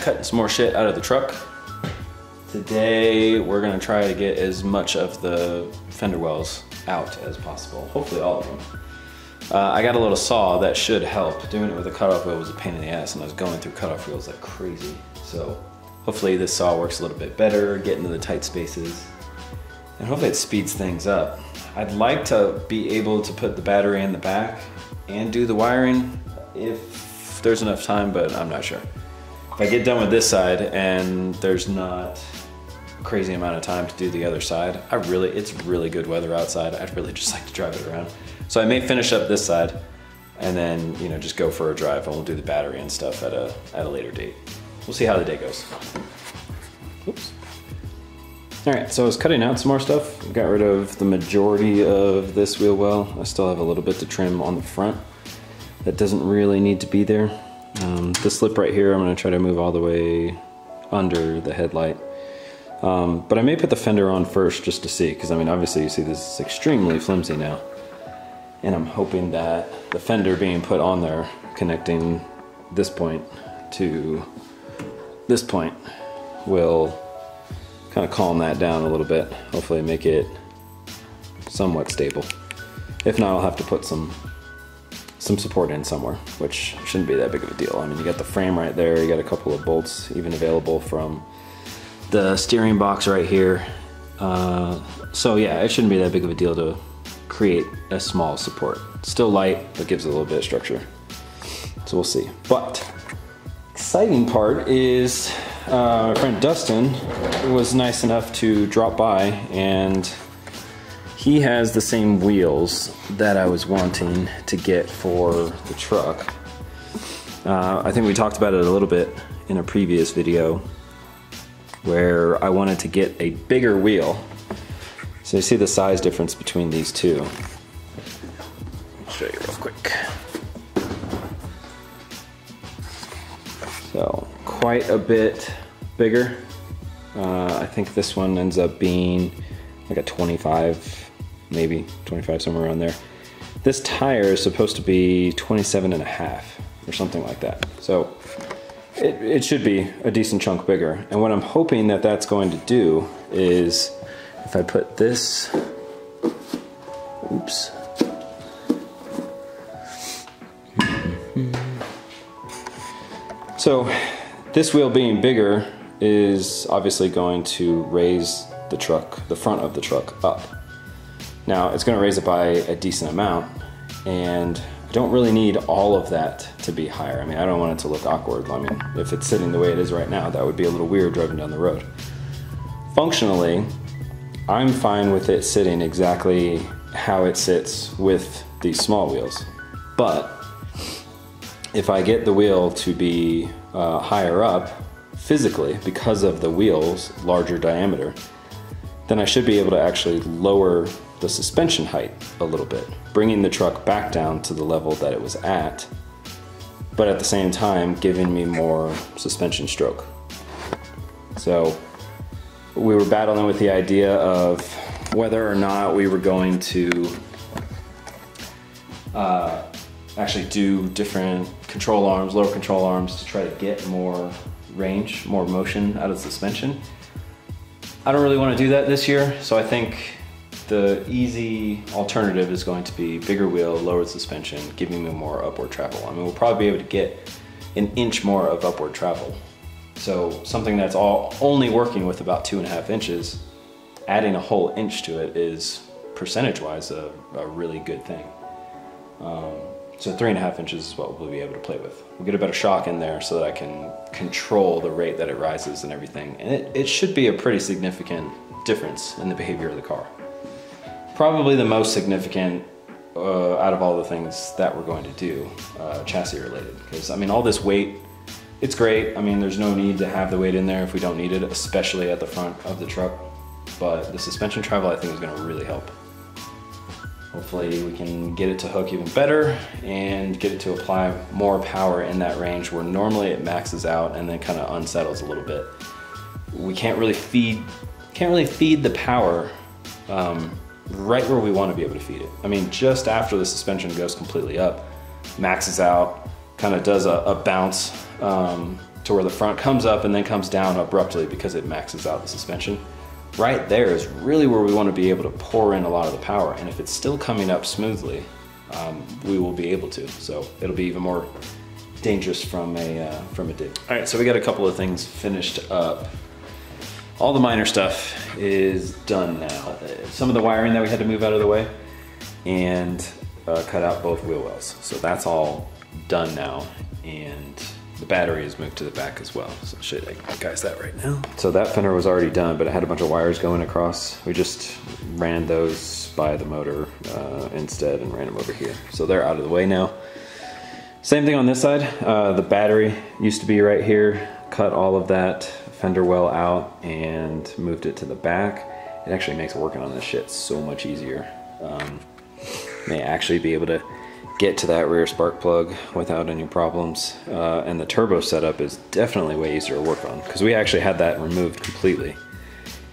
back cutting some more shit out of the truck. Today we're gonna try to get as much of the fender wells out as possible. Hopefully all of them. I got a little saw that should help. Doing it with a cutoff wheel was a pain in the ass, and I was going through cutoff wheels like crazy. So hopefully this saw works a little bit better, get into the tight spaces, and hopefully it speeds things up. I'd like to be able to put the battery in the back and do the wiring if there's enough time, but I'm not sure. If I get done with this side and there's not a crazy amount of time to do the other side, it's really good weather outside. I'd really just like to drive it around. So I may finish up this side and then, you know, just go for a drive, and we'll do the battery and stuff at a later date. We'll see how the day goes. Oops. All right, so I was cutting out some more stuff. Got rid of the majority of this wheel well. I still have a little bit to trim on the front that doesn't really need to be there. This lip right here, I'm gonna try to move all the way under the headlight. But I may put the fender on first just to see, because I mean, obviously you see this is extremely flimsy now. And I'm hoping that the fender being put on there, connecting this point to this point, will kind of calm that down a little bit. Hopefully make it somewhat stable. If not, I'll have to put some support in somewhere, which shouldn't be that big of a deal. I mean, you got the frame right there, you got a couple of bolts even available from the steering box right here. So yeah, it shouldn't be that big of a deal to create a small support. Still light, but gives it a little bit of structure. So we'll see. But exciting part is my friend Dustin was nice enough to drop by, and he has the same wheels that I was wanting to get for the truck. I think we talked about it a little bit in a previous video where I wanted to get a bigger wheel. So you see the size difference between these two. I'll show you real quick. So quite a bit bigger. I think this one ends up being like a 25, maybe 25, somewhere around there. This tire is supposed to be 27.5 or something like that. So it should be a decent chunk bigger. And what I'm hoping that that's going to do is, if I put this, oops. So this wheel being bigger is obviously going to raise the truck, the front of the truck up. Now it's going to raise it by a decent amount, and I don't really need all of that to be higher. I mean, I don't want it to look awkward. I mean, if it's sitting the way it is right now, that would be a little weird driving down the road. Functionally, I'm fine with it sitting exactly how it sits with these small wheels. But if I get the wheel to be higher up physically because of the wheel's larger diameter, then I should be able to actually lower the suspension height a little bit, bringing the truck back down to the level that it was at, but at the same time giving me more suspension stroke. So we were battling with the idea of whether or not we were going to actually do different control arms, lower control arms, to try to get more range, more motion out of the suspension. I don't really want to do that this year, so I think the easy alternative is going to be bigger wheel, lowered suspension, giving me more upward travel. I mean, we'll probably be able to get an inch more of upward travel. So something that's only working with about 2.5 inches, adding a whole inch to it is percentage-wise a really good thing. So 3.5 inches is what we'll be able to play with. We'll get a better shock in there so that I can control the rate that it rises and everything. And it should be a pretty significant difference in the behavior of the car. Probably the most significant out of all the things that we're going to do, chassis related. Because I mean, all this weight, it's great. I mean, there's no need to have the weight in there if we don't need it, especially at the front of the truck. But the suspension travel, I think, is gonna really help. Hopefully we can get it to hook even better and get it to apply more power in that range where normally it maxes out and then kind of unsettles a little bit. We can't really feed the power right where we want to be able to feed it. I mean, just after the suspension goes completely up, maxes out, kind of does a bounce to where the front comes up and then comes down abruptly because it maxes out the suspension. Right there is really where we want to be able to pour in a lot of the power. And if it's still coming up smoothly, we will be able to. So it'll be even more dangerous from a dig. All right, so we got a couple of things finished up. All the minor stuff is done now. Some of the wiring that we had to move out of the way, and cut out both wheel wells. So that's all done now, and the battery is moved to the back as well. So shit, I can guys that right now. So that fender was already done, but it had a bunch of wires going across. We just ran those by the motor instead and ran them over here. So they're out of the way now. Same thing on this side. The battery used to be right here. Cut all of that fender well out and moved it to the back. It actually makes working on this shit so much easier. May actually be able to get to that rear spark plug without any problems. And the turbo setup is definitely way easier to work on because we actually had that removed completely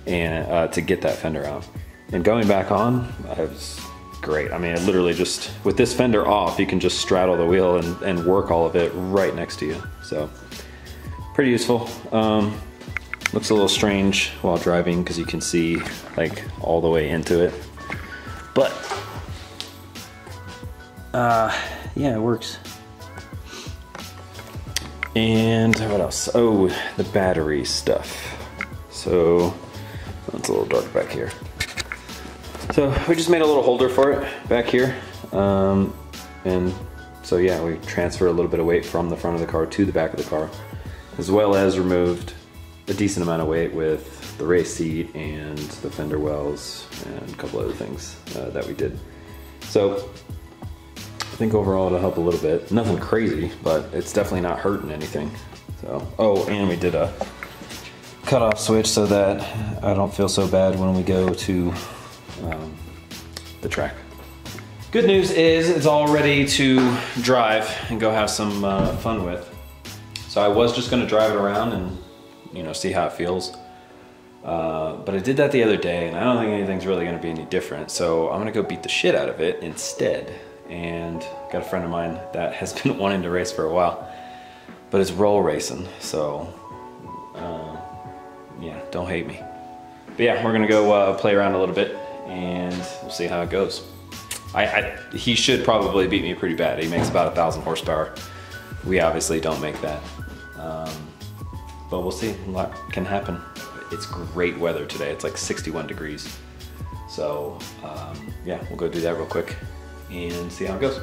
and to get that fender out. And going back on, it was great. I mean, it literally just, with this fender off, you can just straddle the wheel and work all of it right next to you. So pretty useful. Looks a little strange while driving because you can see like all the way into it. But yeah, it works. And what else? Oh, the battery stuff. So it's a little dark back here. So we just made a little holder for it back here. And so yeah, we transfer a little bit of weight from the front of the car to the back of the car, as well as removed a decent amount of weight with the race seat and the fender wells and a couple other things that we did. So I think overall it'll help a little bit. Nothing crazy, but it's definitely not hurting anything. So, oh, and we did a cutoff switch so that I don't feel so bad when we go to the track. Good news is it's all ready to drive and go have some fun with. So I was just gonna drive it around and, you know, see how it feels. But I did that the other day and I don't think anything's really gonna be any different. So I'm gonna go beat the shit out of it instead. And got a friend of mine that has been wanting to race for a while, but it's roll racing. So yeah, don't hate me. But yeah, we're gonna go play around a little bit and we'll see how it goes. He should probably beat me pretty bad. He makes about 1,000 horsepower. We obviously don't make that. But we'll see, a lot can happen. It's great weather today. It's like 61 degrees. So yeah, we'll go do that real quick and see how it goes.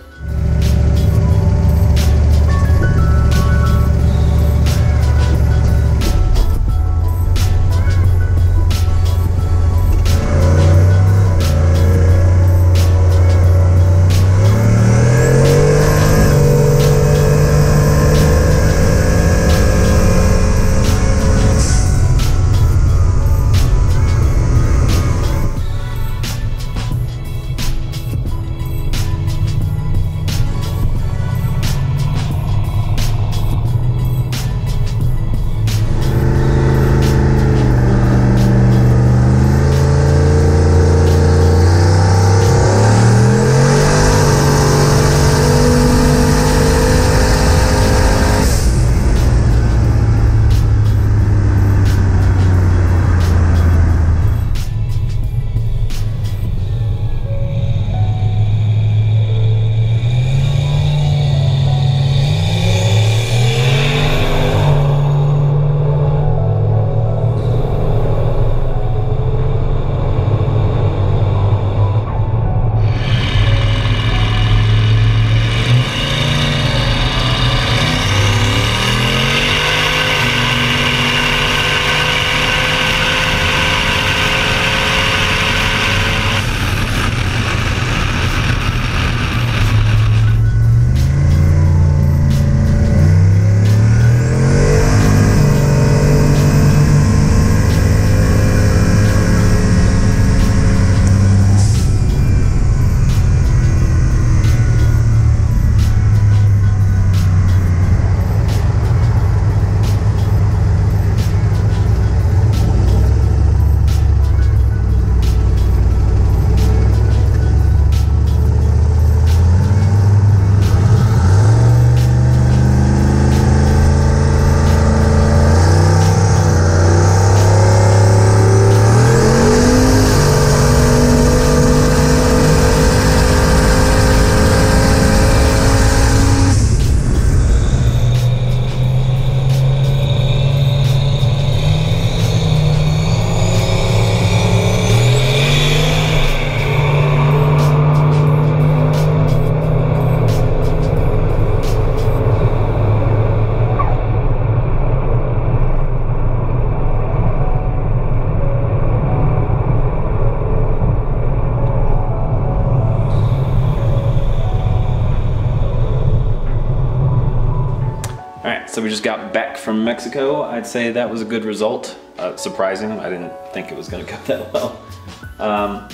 so we just got back from Mexico. I'd say that was a good result. Surprising, I didn't think it was gonna go that well.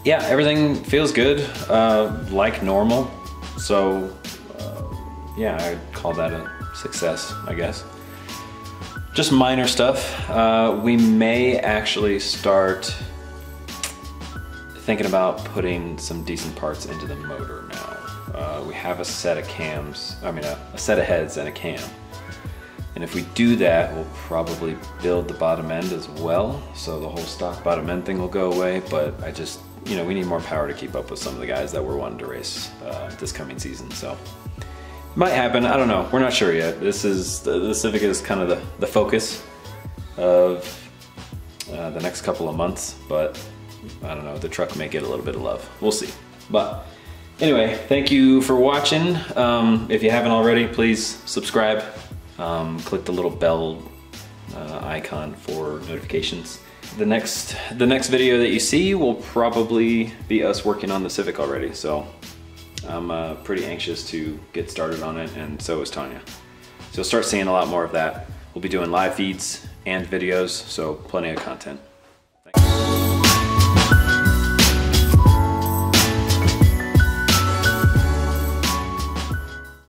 Yeah, everything feels good, like normal. So yeah, I'd call that a success, I guess. Just minor stuff. We may actually start thinking about putting some decent parts into the motor now. We have a set of cams, a set of heads and a cam. And if we do that, we'll probably build the bottom end as well. So the whole stock bottom end thing will go away, but I just, we need more power to keep up with some of the guys that we're wanting to race this coming season. So it might happen, I don't know, we're not sure yet. This is, the Civic is kind of the focus of the next couple of months, but I don't know, the truck may get a little bit of love. We'll see. But anyway, thank you for watching. If you haven't already, please subscribe. Click the little bell icon for notifications. The next video that you see will probably be us working on the Civic already, so I'm pretty anxious to get started on it, and so is Tanya. So you'll start seeing a lot more of that. We'll be doing live feeds and videos, so plenty of content.